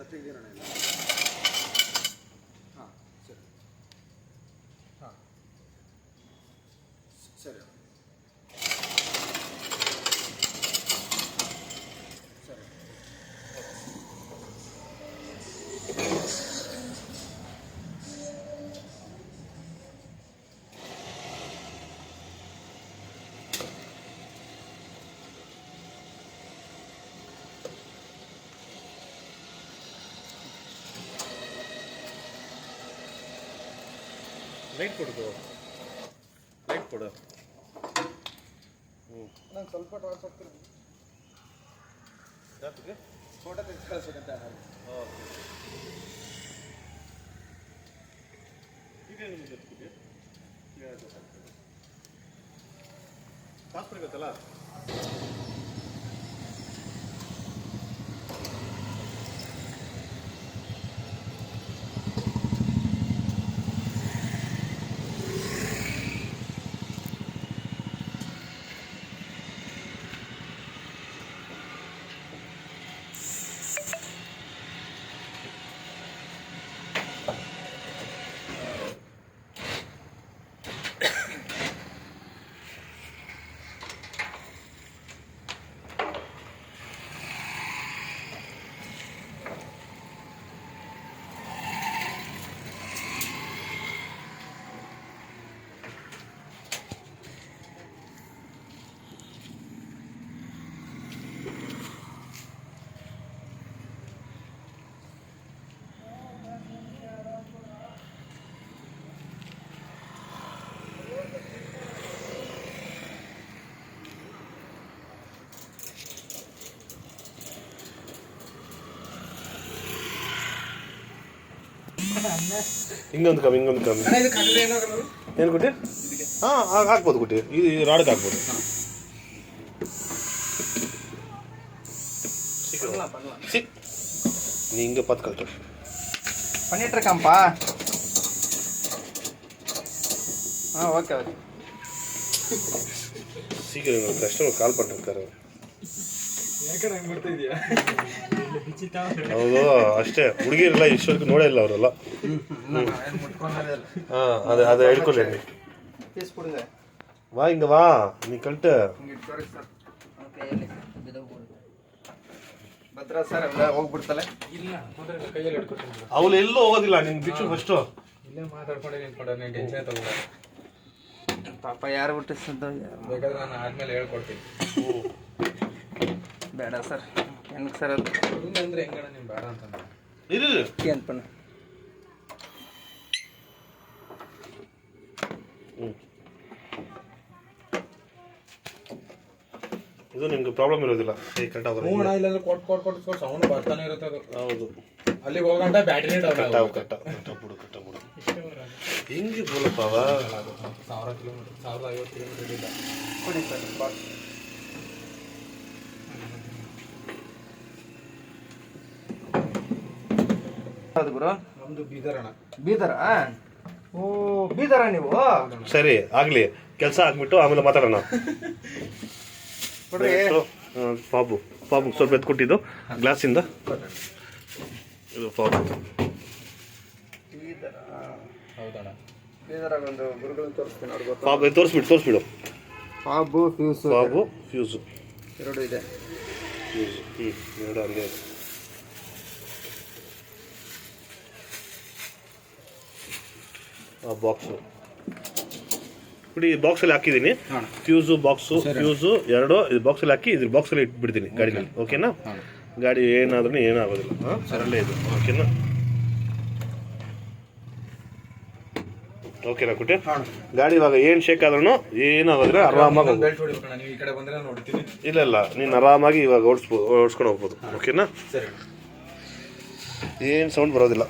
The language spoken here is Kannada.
ತೆಗೆದಿರೋಣ ಹಾಂ ಸರಿ ಹಾಂ ಸರಿ ಸರಿ ಲೈಟ್ ಕೊಡು ಲೈಟ್ ಕೊಡು ನಾನು ಸ್ವಲ್ಪ ಟಾರ್ಚ್ ಹಾಕ್ತೀನಿ ಜಾತಿಗೆ ಫೋಟೋ ತೆಗೆದು ಕಳಿಸ್ಬೇಕಂತ ಈಗ ನಿಮಗೆ ಜೊತೆಗೆ ಪಾಸ್ ಕೊಡ್ಬೇಕಲ್ಲ ಹಿಂಗೊಂದು ಕಮ್ಮಿ ಏನು ಕೊಟ್ಟಿ ಹಾಂ ಹಾಕ್ಬೋದು ಕೊಟ್ಟಿ ಇದು ರಾಡ್ಗೆ ಹಾಕ್ಬೋದು நீ இங்கே பார்த்து கழட்டு பண்ணிட்டு இருக்கான்ப்பா ஓகே ஓகே சீக்கிரம் எங்களுக்கு கஸ்டமர் ಕಾಲ್ பண்ணிருக்காரு ಹೌದು ಅಷ್ಟೇ ಹುಡುಗಿರೆಲ್ಲ ಇಷ್ಟವರೆಗೂ ನೋಡೇ ಇಲ್ಲ ಅವರೆಲ್ಲ ಹಾಂ அதை ಹೇಳ್ಕೊಳ್ಳಿ வா இங்க வா நீ கழட்டு ಭದ್ರಾ ಸರ್ ಹೋಗ್ಬಿಡ್ತಲ್ಲ ಇಲ್ಲ ಕೈಯಲ್ಲಿ ಹಿಡ್ಕೊತೀನಿ ಅವಳು ಎಲ್ಲೂ ಹೋಗೋದಿಲ್ಲ ನಿನ್ ಬಿಚ್ಚು ಫಸ್ಟ್ ಇಲ್ಲೇ ಮಾತಾಡ್ಕೊಂಡೆ ನಿಂತ್ಕೊಂಡೆ ನೀನು ಟೆನ್ಷನ್ ತಗೋಬೇಡ ಪಾಪ ಯಾರು ಹುಟ್ಟಿಸ್ತಂತ ಬೇಕಾದ್ರೆ ನಾನು ಆದ್ಮೇಲೆ ಹೇಳ್ಕೊಡ್ತೀನಿ ಬೇಡ ಸರ್ ಹೆಂಗೆ ಸರ್ ಅದು ಅಂದ್ರೆ ಹೆಂಗಣ ನೀನು ಬೇಡ ಅಂತಂದ್ರೆ ಇರು ಏನು ಪಣ್ಣ ಇದು ನಿಮ್ಗೆ ಪ್ರಾಬ್ಲಮ್ ಇರೋದಿಲ್ಲ ಕರೆಕ್ಟ್ ಆಗೋದು ಇಲ್ಲೆಲ್ಲ ಕೊಟ್ಟು ಸೌಂಡ್ ಬರ್ತಾನೆ ಇರುತ್ತೆ ಅದು ಹೌದು ಅಲ್ಲಿಗೆ ಹೋಗಂಟ ಬ್ಯಾಟ್ರಿ ಕಟ್ಟ ಬಿಡು ಹೆಂಗೆ ಬೋಲಪ್ಪ 1000 ಕಿಲೋಮೀಟರ್ 1050 ಕಿಲೋಮೀಟರ್ ಇಲ್ಲ ಕೊಡಿ ಸರ್ ಬಾಸ್ ಹೌದು ಗುರು ನಮ್ದು ಬೀದರಣ ಬೀದರ ಓ ಬೀದರ ನೀವು ಸರಿ ಆಗ್ಲಿ ಕೆಲಸ ಆಗ್ಬಿಟ್ಟು ಆಮೇಲೆ ಮಾತಾಡೋಣ ನೋಡ್ರಿ ಪಾಪು ಸ್ವಲ್ಪ ಎತ್ತು ಕೊಟ್ಟಿದ್ದು ಗ್ಲಾಸಿಂದ ಇದು ಪಾಪು ಹೌದಣ್ಣ ಬೀದರಾಗ ಒಂದು ಗುರುಗಳನ್ನ ತೋರಿಸ್ತೀನಿ ಅವ್ರಿಗೆ ಪಾಪು ತೋರಿಸ್ಬಿಡು ಪಾಬು ಫ್ಯೂಸು ಎರಡು ಇದೆ ಫ್ಯೂಸು ಎರಡು ಹಂಗೆ ಬಾಕ್ಸು ಬಿಡಿ ಬಾಕ್ಸಲ್ಲಿ ಹಾಕಿದ್ದೀನಿ ಫ್ಯೂಸು ಎರಡು ಇದು ಬಾಕ್ಸಲ್ಲಿ ಹಾಕಿ ಇದ್ರ ಬಾಕ್ಸಲ್ಲಿ ಇಟ್ಬಿಡ್ತೀನಿ ಗಾಡಿನಲ್ಲಿ ಓಕೆನಾ ಗಾಡಿ ಏನಾದ್ರೂ ಏನಾಗೋದಿಲ್ಲ ಸರಲ್ಲೇ ಇದು ಓಕೆನಾ ಓಕೆನಾ ಕುಟ್ಟೆ ಗಾಡಿ ಇವಾಗ ಏನು ಶೇಕ್ ಆದ್ರೂ ಏನಾಗೋದ್ರೆ ಆರಾಮಾಗಿ ಇಲ್ಲ ನೀನು ಆರಾಮಾಗಿ ಇವಾಗ ಓಡಿಸ್ಕೊಂಡು ಹೋಗ್ಬೋದು ಓಕೆನಾ ಏನು ಸೌಂಡ್ ಬರೋದಿಲ್ಲ